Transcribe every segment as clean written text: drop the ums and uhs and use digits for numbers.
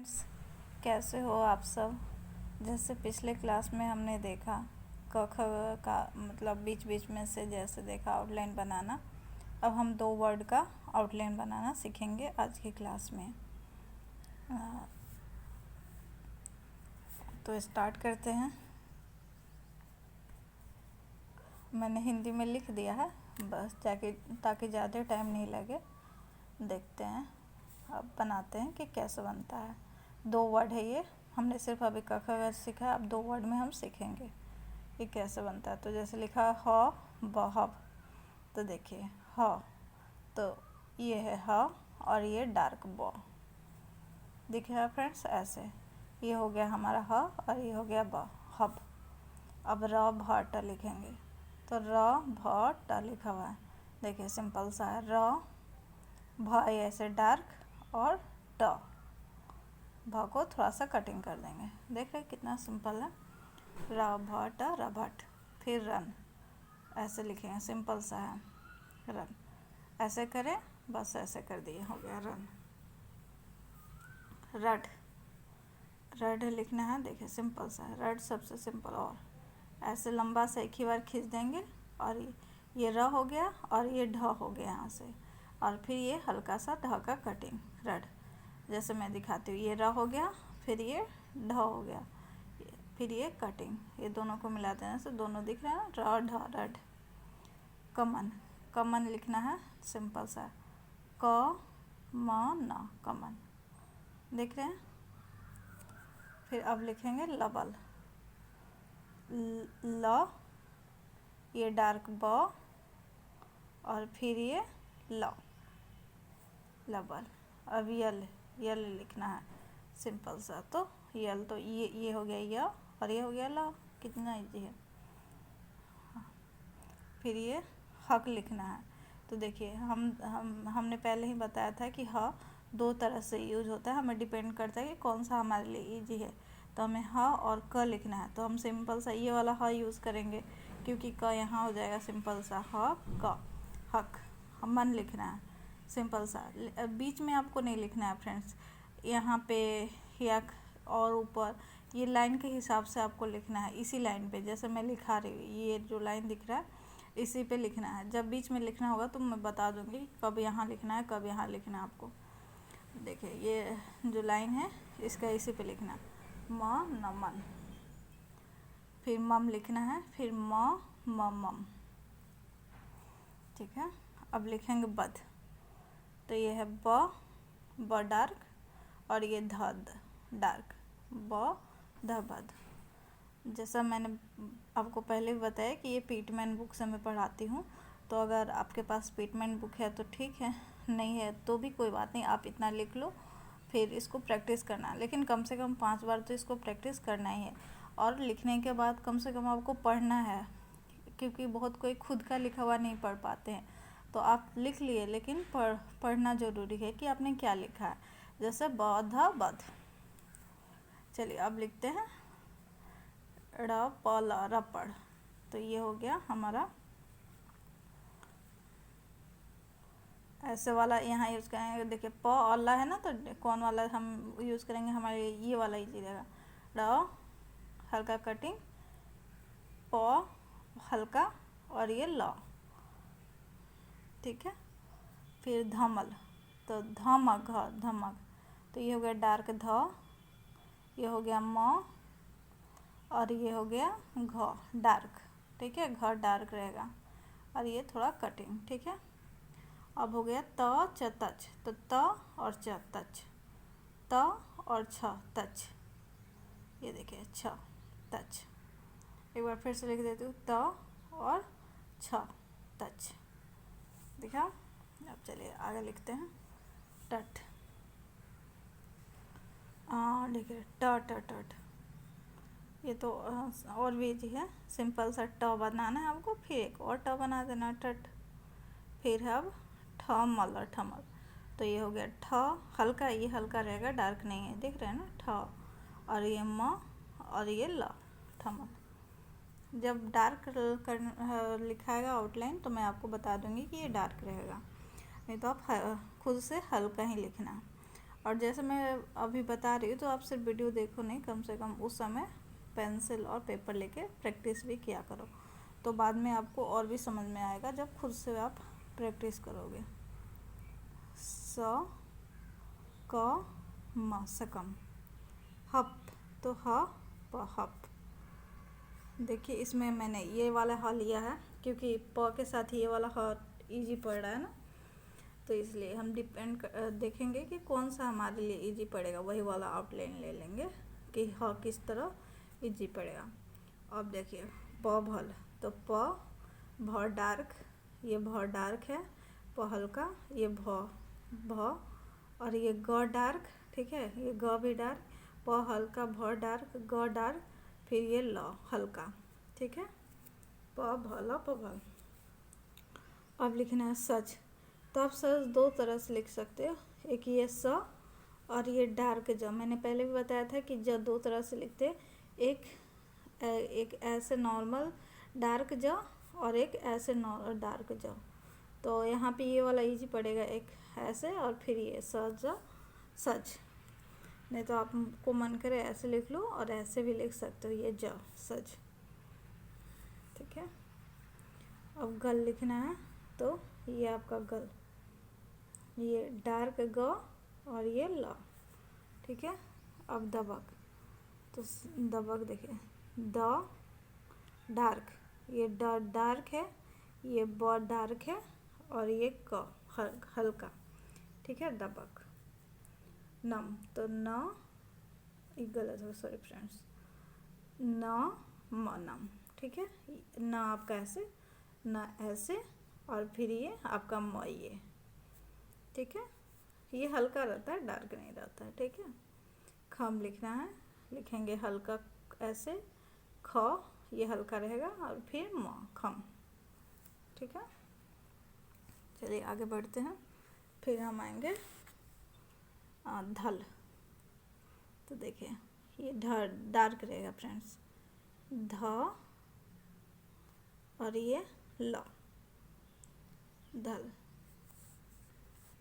Friends, कैसे हो आप सब। जैसे पिछले क्लास में हमने देखा क ख का मतलब बीच बीच में से जैसे देखा आउटलाइन बनाना। अब हम दो वर्ड का आउटलाइन बनाना सीखेंगे आज की क्लास में। तो स्टार्ट करते हैं। मैंने हिंदी में लिख दिया है बस ताकि ज़्यादा टाइम नहीं लगे। देखते हैं अब बनाते हैं कि कैसे बनता है। दो वर्ड है ये, हमने सिर्फ अभी क ख सीखा है, अब दो वर्ड में हम सीखेंगे ये कैसे बनता है। तो जैसे लिखा ह बहब, तो देखिए ह, तो ये है ह और ये डार्क ब, दिख रहा है फ्रेंड्स। ऐसे ये हो गया हमारा ह और ये हो गया ब, हब। अब र भ ट लिखेंगे, तो र भ ट लिखा हुआ है, देखिए सिंपल सा है। र भ ऐसे डार्क और ट, भ को थोड़ा सा कटिंग कर देंगे। देख रहे कितना सिंपल है। र भ ट रभट। फिर रन, ऐसे लिखेंगे, सिंपल सा है। रन ऐसे करें, बस ऐसे कर दिए, हो गया रन। रड, रड लिखना है, देखिए सिंपल सा है। रड सबसे सिंपल, और ऐसे लंबा से एक ही बार खींच देंगे और ये र हो गया और ये ढ हो गया यहाँ से, और फिर ये हल्का सा ढ का कटिंग। रड जैसे मैं दिखाती हूँ, ये र हो गया, फिर ये ढ हो गया, फिर ये कटिंग, ये दोनों को मिला देने से दोनों दिख रहे हैं, र ढ रड। कमन, कमन लिखना है, सिंपल सा, क म न, कमन, देख रहे हैं। फिर अब लिखेंगे लबल, ल, ये डार्क ब और फिर ये ल, लबल। अब यल, यल लिखना है, सिंपल सा, तो यल, तो ये हो गया य और ये हो गया ल, कितना इजी है। फिर ये हक लिखना है, तो देखिए हमने पहले ही बताया था कि ह दो तरह से यूज होता है, हमें डिपेंड करता है कि कौन सा हमारे लिए इजी है। तो हमें ह और क लिखना है, तो हम सिंपल सा ये वाला ह यूज़ करेंगे क्योंकि क यहाँ हो जाएगा, सिंपल सा ह क, हक। मन लिखना है, सिंपल सा, बीच में आपको नहीं लिखना है फ्रेंड्स, यहाँ पे या और ऊपर, ये लाइन के हिसाब से आपको लिखना है। इसी लाइन पे जैसे मैं लिखा रही हूँ, ये जो लाइन दिख रहा है इसी पे लिखना है। जब बीच में लिखना होगा तो मैं बता दूंगी कब यहाँ लिखना है, कब यहाँ लिखना है आपको। देखिए ये जो लाइन है इसका इसी पे लिखना, म न मन। फिर मम लिखना है, फिर म मम, ठीक है। अब लिखेंगे बद, तो ये है ब डार्क और ये ध डार्क, ब ध बद। जैसा मैंने आपको पहले भी बताया कि ये पीटमैन बुक से मैं पढ़ाती हूँ, तो अगर आपके पास पीटमैन बुक है तो ठीक है, नहीं है तो भी कोई बात नहीं, आप इतना लिख लो, फिर इसको प्रैक्टिस करना। लेकिन कम से कम 5 बार तो इसको प्रैक्टिस करना ही है, और लिखने के बाद कम से कम आपको पढ़ना है, क्योंकि बहुत कोई खुद का लिखा हुआ नहीं पढ़ पाते हैं। तो आप लिख लिए, लेकिन पढ़ना ज़रूरी है कि आपने क्या लिखा है। जैसे ब बध। चलिए अब लिखते हैं र प ल रपड़, तो ये हो गया हमारा। ऐसे वाला यहाँ यूज़ करेंगे, देखिए प और ल है ना, तो कौन वाला हम यूज़ करेंगे, हमारे ये वाला इजी रहेगा। र हल्का कटिंग, प हल्का और ये ल, ठीक है। फिर धमल, तो धमक, धमक, तो ये हो गया डार्क ध, ये हो गया म और ये हो गया घ डार्क, ठीक है। घ डार्क रहेगा और ये थोड़ा कटिंग, ठीक है। अब हो गया त च तच, तो त और च तच, त और छ तच, ये देखिए छ तच। एक बार फिर से लिख देती हूँ, त और छ तच, देखा। अब चलिए आगे लिखते हैं टट। देखिए ट ट टट, ये तो और भी इजी है, सिंपल सा ट बनाना है आपको, फिर एक और ट बना देना, टट। फिर अब ठमल और ठमल, तो ये हो गया ठ हल्का, ये हल्का रहेगा, डार्क नहीं है, देख रहे हैं ना, ठ और ये म और ये ल, ठमल। जब डार्क लिखाएगा आउटलाइन तो मैं आपको बता दूंगी कि ये डार्क रहेगा, नहीं तो आप खुद से हल्का ही लिखना। और जैसे मैं अभी बता रही हूँ तो आप सिर्फ वीडियो देखो नहीं, कम से कम उस समय पेंसिल और पेपर लेके प्रैक्टिस भी किया करो, तो बाद में आपको और भी समझ में आएगा जब खुद से आप प्रैक्टिस करोगे। स क म सकम। हप तो ह प हप। देखिए इसमें मैंने ये वाला ह लिया है क्योंकि प के साथ ये वाला ह इजी पड़ रहा है ना, तो इसलिए हम देखेंगे कि कौन सा हमारे लिए इजी पड़ेगा, वही वाला आउटलाइन ले लेंगे कि ह किस तरह इजी पड़ेगा। अब देखिए प भल, तो प भ डार्क, ये भ डार्क है, प हल्का, ये भ और ये ग डार्क, ठीक है, ये ग भी डार्क, प हल्का, भ डार्क, ग डार्क, फिर ये ल हल्का, ठीक है, प भ ल प भ। अब लिखना है सच, तो आप सच दो तरह से लिख सकते हो, एक ये स और ये डार्क ज। मैंने पहले भी बताया था कि ज दो तरह से लिखते हैं, एक ऐसे नॉर्मल डार्क ज और एक ऐसे डार्क ज। तो यहाँ पे ये वाला इजी पड़ेगा, एक ऐसे और फिर ये ज सच। नहीं तो आपको मन करे ऐसे लिख लो और ऐसे भी लिख सकते हो, ये ज सच, ठीक है। अब गल लिखना है, तो ये आपका गल, ये डार्क ग और ये ल, ठीक है। अब दबक, तो दबक देखिए द डार्क, ये ड डार्क है, ये ब डार्क है और ये क हल्का, ठीक है, दबक। नम, तो न, ये गलत हो, सॉरी फ्रेंड्स, न म नम, ठीक है। न आपका ऐसे, न ऐसे और फिर ये आपका म, ये, ठीक है, ये हल्का रहता है, डार्क नहीं रहता है, ठीक है। खम लिखना है, लिखेंगे हल्का ऐसे, ख ये हल्का रहेगा और फिर म, खम, ठीक है। चलिए आगे बढ़ते हैं, फिर हम आएंगे धल। तो देखिए ये डार्क रहेगा फ्रेंड्स, ध और ये ल, धल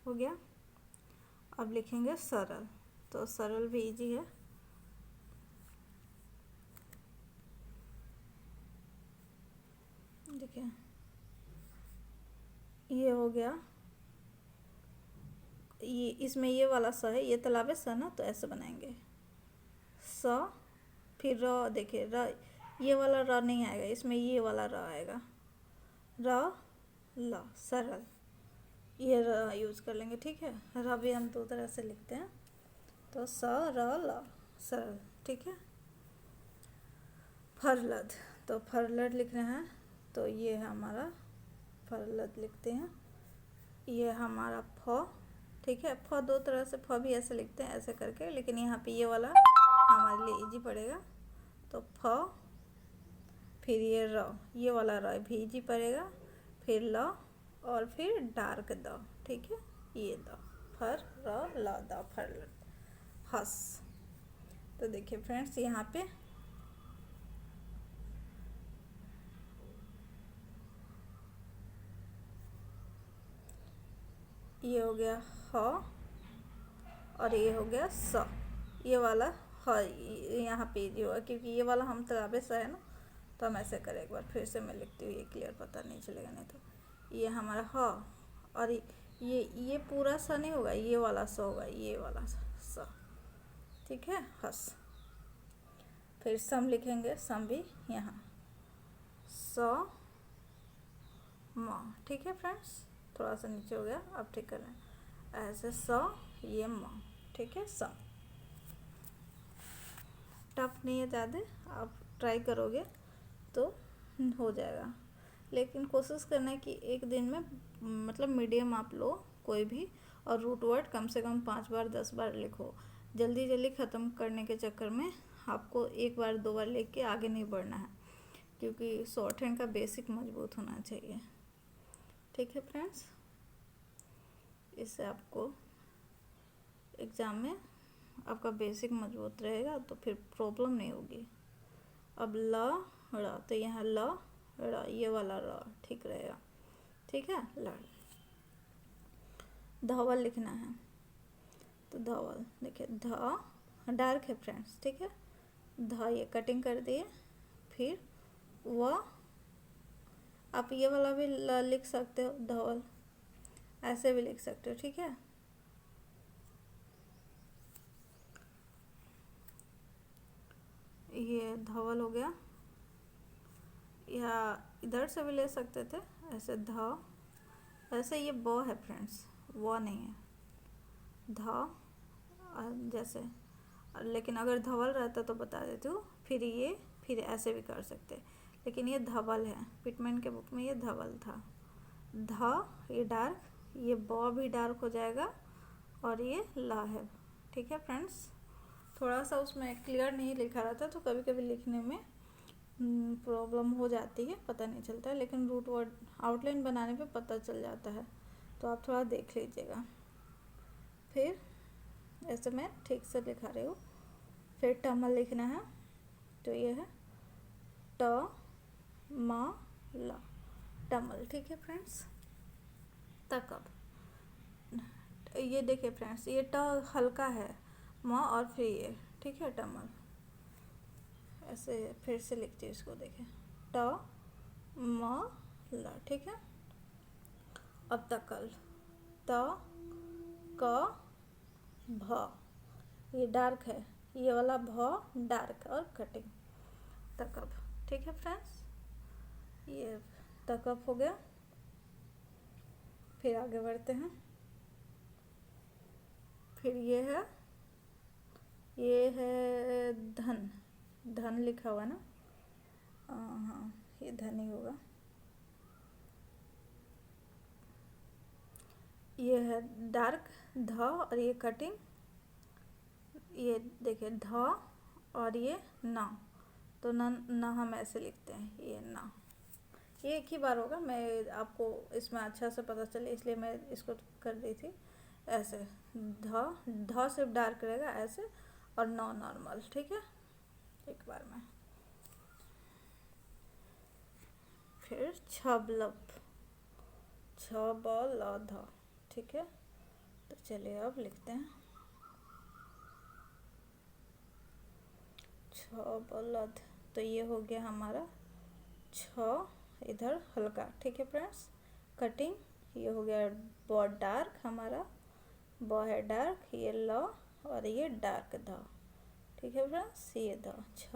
हो गया। अब लिखेंगे सरल, तो सरल भी इजी है, देखिए ये हो गया, ये इसमें ये वाला स है, ये तालाब स ना, तो ऐसे बनाएंगे स, फिर र, देखिए र, ये वाला र नहीं आएगा, इसमें ये वाला र आएगा, र ल सरल, ये र यूज कर लेंगे, ठीक है। र भी हम दो तरह से लिखते हैं, तो स र ल सरल, ठीक है। फरलद, तो फरलद लिखना है, तो ये है हमारा फरलद लिखते हैं, ये हमारा फ, ठीक है। फ दो तरह से, फ भी ऐसे लिखते हैं ऐसे करके, लेकिन यहाँ पे ये वाला हमारे लिए इजी पड़ेगा, तो फ, फिर ये र, ये वाला र भी इजी पड़ेगा, फिर ल और फिर डार्क द, ठीक है, ये द, फर र ल द, फरलद। हस, तो देखिए फ्रेंड्स यहाँ पे ये हो गया ह और ये हो गया स, ये वाला ह यहाँ पे इजी होगा क्योंकि ये वाला हम तराबे सा है ना, तो हम ऐसे करें, एक बार फिर से मैं लिखती हूँ, ये क्लियर पता नहीं चलेगा नहीं तो। ये हमारा ह और ये पूरा सा नहीं होगा, ये वाला सा होगा, ये वाला सा, ठीक है, हस। फिर सम लिखेंगे, सम भी यहाँ स म, ठीक है फ्रेंड्स, थोड़ा सा नीचे हो गया, अब ठीक कर लें, ऐसे स ये म, ठीक है, सम। टफ नहीं है ज़्यादा, आप ट्राई करोगे तो हो जाएगा, लेकिन कोशिश करना है कि एक दिन में मतलब मीडियम आप लो कोई भी, और रूट वर्ड कम से कम 5 बार 10 बार लिखो। जल्दी जल्दी ख़त्म करने के चक्कर में आपको एक बार दो बार लिख के आगे नहीं बढ़ना है, क्योंकि शॉर्ट हैंड का बेसिक मजबूत होना चाहिए, ठीक है फ्रेंड्स। इससे आपको एग्ज़ाम में आपका बेसिक मजबूत रहेगा, तो फिर प्रॉब्लम नहीं होगी। अब ल र, तो यहाँ ल र, ये वाला र ठीक रहेगा, ठीक है, लड़। धवल लिखना है, तो धवल, देखिए ध डार्क है फ्रेंड्स, ठीक है। ध ये कटिंग कर दिए, फिर व आप ये वाला भी लिख सकते हो, धवल ऐसे भी लिख सकते हो, ठीक है। ये धवल हो गया, या इधर से भी ले सकते थे ऐसे ध, ऐसे ये ब है फ्रेंड्स, वो नहीं है ध जैसे, लेकिन अगर धवल रहता तो बता देती हूँ। फिर ऐसे भी कर सकते, लेकिन ये धवल है, पिटमेंट के बुक में ये धवल था। ध ये डार्क, ये ब भी डार्क हो जाएगा, और ये ला है, ठीक है फ्रेंड्स। थोड़ा सा उसमें क्लियर नहीं लिखा रहता, तो कभी कभी लिखने में प्रॉब्लम हो जाती है, पता नहीं चलता है, लेकिन रूट वर्ड आउटलाइन बनाने पे पता चल जाता है, तो आप थोड़ा देख लीजिएगा। फिर ऐसे मैं ठीक से लिखा रही हूँ। फिर टमल लिखना है, तो ये है ट म ल, टमल, ठीक है फ्रेंड्स। तकब, ये देखिए फ्रेंड्स, ये ट हल्का है, म और फिर ये, ठीक है, टमल। ऐसे फिर से लिखती हूँ इसको, देखें ट म ल, ठीक है। अब तकल, त क भ, ये डार्क है, ये वाला भ डार्क और कटिंग, तकब, ठीक है फ्रेंड्स। ये तकब हो गया। फिर आगे बढ़ते हैं। फिर ये है धन, धन लिखा हुआ ना, हाँ ये धन ही होगा। ये है डार्क ध, और ये कटिंग, ये देखिए ध और ये ना, तो ना हम ऐसे लिखते हैं, ये ना, ये एक ही बार होगा, मैं आपको इसमें अच्छा से पता चले इसलिए मैं इसको कर दी थी ऐसे। ध सिर्फ डार्क रहेगा ऐसे, और नौ नॉर्मल, ठीक है, एक बार में। फिर छबलब, छबलध, ठीक है। तो चलिए अब लिखते हैं छबलध। तो ये हो गया हमारा छ, इधर हल्का, ठीक है फ्रेंड्स। कटिंग, ये हो गया ब डार्क हमारा, ब है डार्क, ये ल और ये डार्क ध, ठीक है फ्रेंड्स। ये ध, छ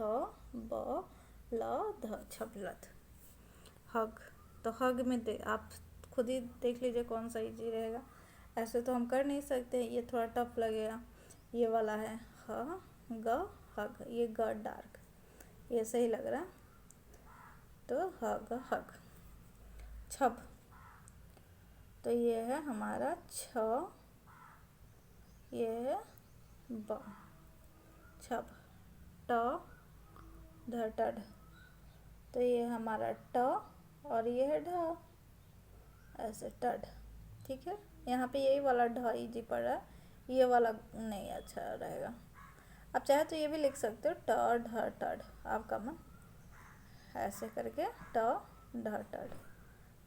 ब ल ध, छबलध। हग, तो हग में आप खुद ही देख लीजिए कौन सा इजी रहेगा, ऐसे तो हम कर नहीं सकते, ये थोड़ा टफ लगेगा। ये वाला है ह ग हग, ये ग डार्क, ये सही लग रहा है, तो हग हग। छब, तो ये है हमारा छ, ये है ब, छब। ट ध टढ़, तो ये हमारा ट और ये है ढ, ऐसे टढ़, ठीक है। यहाँ पे यही वाला ढ इजी पड़ रहा है, ये वाला नहीं अच्छा रहेगा। आप चाहे तो ये भी लिख सकते हो ट ढ टढ़, आपका मन, ऐसे करके ट ढ टढ़,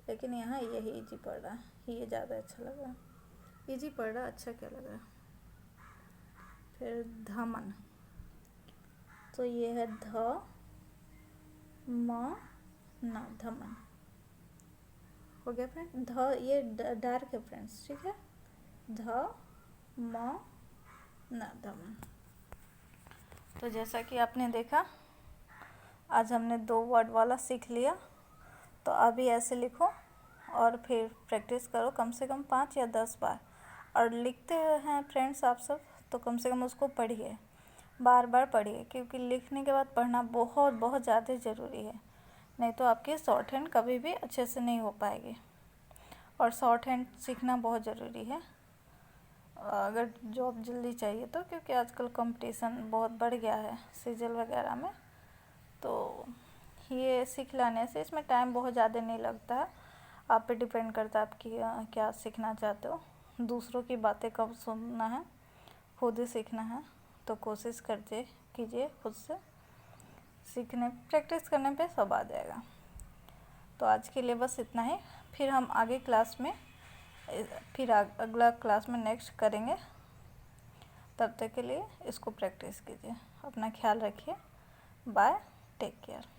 लेकिन यहाँ यही इजी पड़ रहा है, ये ज़्यादा अच्छा लग रहा है। इजी पड़ रहा है, अच्छा क्या लग रहा है। फिर धमन, तो ये है ध म न, धमन हो गया फ्रेंड। ध ये डार्क है फ्रेंड्स, ठीक है, ध म न, धमन। तो जैसा कि आपने देखा, आज हमने 2 वर्ड वाला सीख लिया, तो अभी ऐसे लिखो और फिर प्रैक्टिस करो कम से कम 5 या 10 बार। और लिखते हैं फ्रेंड्स आप सब, तो कम से कम उसको पढ़िए, बार बार पढ़िए, क्योंकि लिखने के बाद पढ़ना बहुत बहुत ज़्यादा ज़रूरी है, नहीं तो आपकी शॉर्ट हैंड कभी भी अच्छे से नहीं हो पाएगी। और शॉर्ट हैंड सीखना बहुत ज़रूरी है अगर जॉब जल्दी चाहिए तो, क्योंकि आजकल कंपटीशन बहुत बढ़ गया है सीजल वगैरह में। तो ये सीख लाने से इसमें टाइम बहुत ज़्यादा नहीं लगता है, आप पे डिपेंड करता है आप क्या सीखना चाहते हो। दूसरों की बातें कब सुनना है, खुद ही सीखना है, तो कोशिश कीजिए खुद से सीखने, प्रैक्टिस करने पे सब आ जाएगा। तो आज के लिए बस इतना ही, फिर हम आगे क्लास में, फिर अगला क्लास में नेक्स्ट करेंगे। तब तक के लिए इसको प्रैक्टिस कीजिए। अपना ख्याल रखिए। Bye, take care.